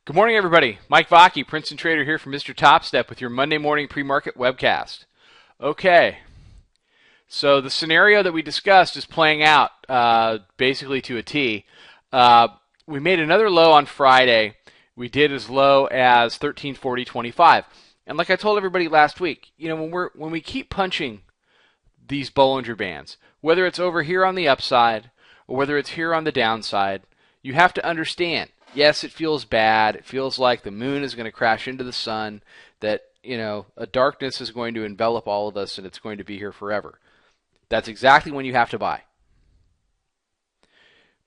Good morning, everybody. Mike Vacchi, Princetontrader here from Mr. Topstep with your Monday morning pre-market webcast. Okay, so the scenario that we discussed is playing out basically to a T. We made another low on Friday. We did as low as 1340.25. And like I told everybody last week, when we keep punching these Bollinger Bands, whether it's over here on the upside or whether it's here on the downside, you have to understand. Yes, it feels bad. It feels like the moon is going to crash into the sun, that, a darkness is going to envelop all of us and it's going to be here forever. That's exactly when you have to buy.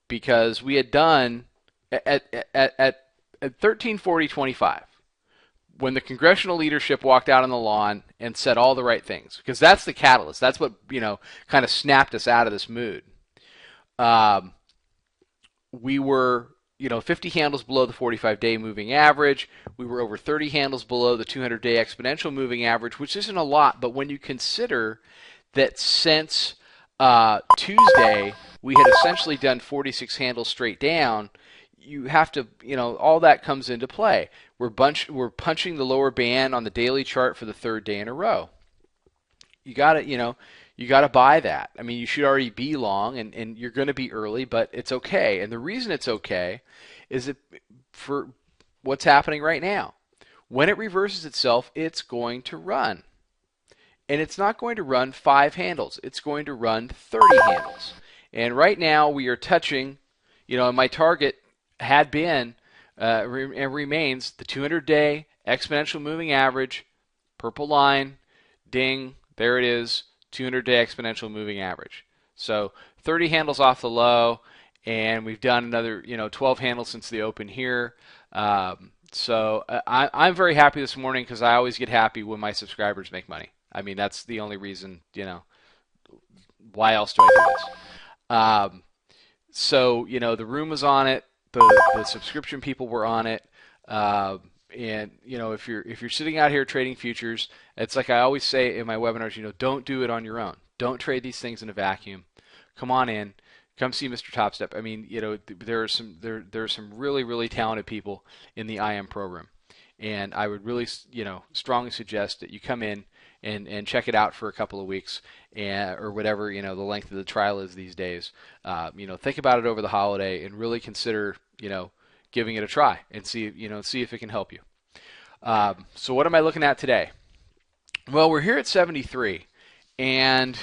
Because we had done at 1340.25, when the congressional leadership walked out on the lawn and said all the right things, because that's the catalyst. That's what, kind of snapped us out of this mood. We were 50 handles below the 45-day moving average. We were over 30 handles below the 200-day exponential moving average, which isn't a lot, but when you consider that since Tuesday we had essentially done 46 handles straight down, you have to, all that comes into play. We're punching the lower band on the daily chart for the third day in a row. You got to, you got to buy that. I mean, you should already be long, and you're going to be early, but it's okay. And the reason it's okay is that for what's happening right now. When it reverses itself, it's going to run. And it's not going to run 5 handles. It's going to run 30 handles. And right now we are touching, and my target had been and remains the 200-day exponential moving average, purple line, ding, there it is. 200-day exponential moving average. So 30 handles off the low, and we've done another 12 handles since the open here. So I'm very happy this morning because I always get happy when my subscribers make money. I mean, that's the only reason, why else do I do this? So, the room was on it. The subscription people were on it. And if you're sitting out here trading futures, it's like I always say in my webinars, don't do it on your own. Don't trade these things in a vacuum. Come on in, come see Mr. Topstep. I mean, there are some really, really talented people in the IM program, and I would really strongly suggest that you come in and check it out for a couple of weeks, or whatever the length of the trial is these days. Think about it over the holiday and really consider giving it a try and see if it can help you. So what am I looking at today? Well, we're here at 73, and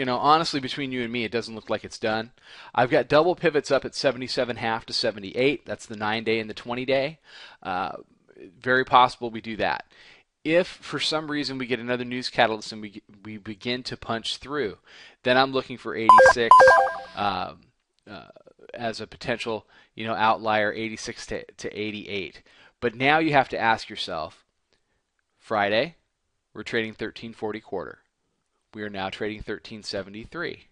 honestly, between you and me, it doesn't look like it's done. I've got double pivots up at 77.5 to 78. That's the 9-day and the 20-day. Very possible we do that. If for some reason we get another news catalyst and we begin to punch through, then I'm looking for 86 as a potential outlier, 86 to 88. But now you have to ask yourself, Friday, we're trading 1340 quarter. We are now trading 1373.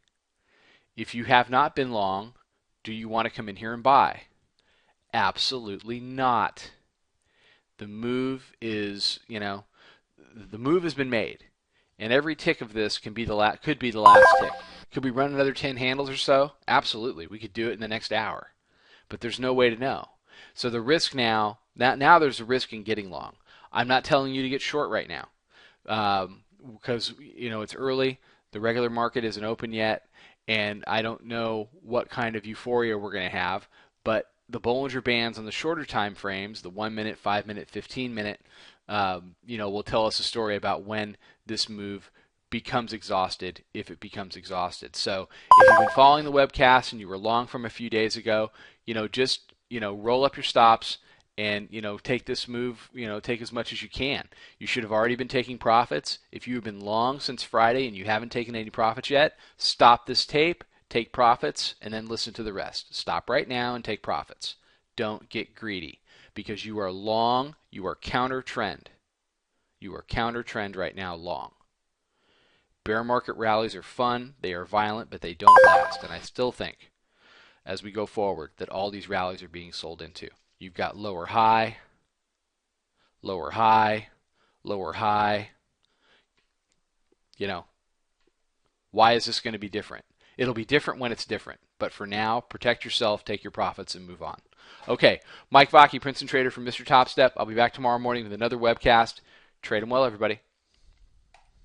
If you have not been long, do you want to come in here and buy? Absolutely not. The move is, the move has been made, and every tick of this could be the last tick. Could we run another 10 handles or so? Absolutely. We could do it in the next hour. But there's no way to know. So the risk now there's a risk in getting long. I'm not telling you to get short right now because it's early. The regular market isn't open yet, and I don't know what kind of euphoria we're going to have. But the Bollinger Bands on the shorter time frames, the 1 minute, 5 minute, 15 minute, will tell us a story about when this move becomes exhausted, if it becomes exhausted. So if you've been following the webcast and you were long from a few days ago, just roll up your stops and take this move, take as much as you can. You should have already been taking profits. If you've been long since Friday and you haven't taken any profits yet, stop this tape, take profits, and then listen to the rest. Stop right now and take profits. Don't get greedy because you are long, you are counter trend. You are counter trend right now, long. Bear market rallies are fun, they are violent, but they don't last. And I still think, as we go forward, that all these rallies are being sold into. You've got lower high, lower high, lower high. Why is this going to be different? It'll be different when it's different. But for now, protect yourself, take your profits, and move on. Okay, Mike Vacchi, Princeton Trader from Mr. Topstep. I'll be back tomorrow morning with another webcast. Trade them well, everybody.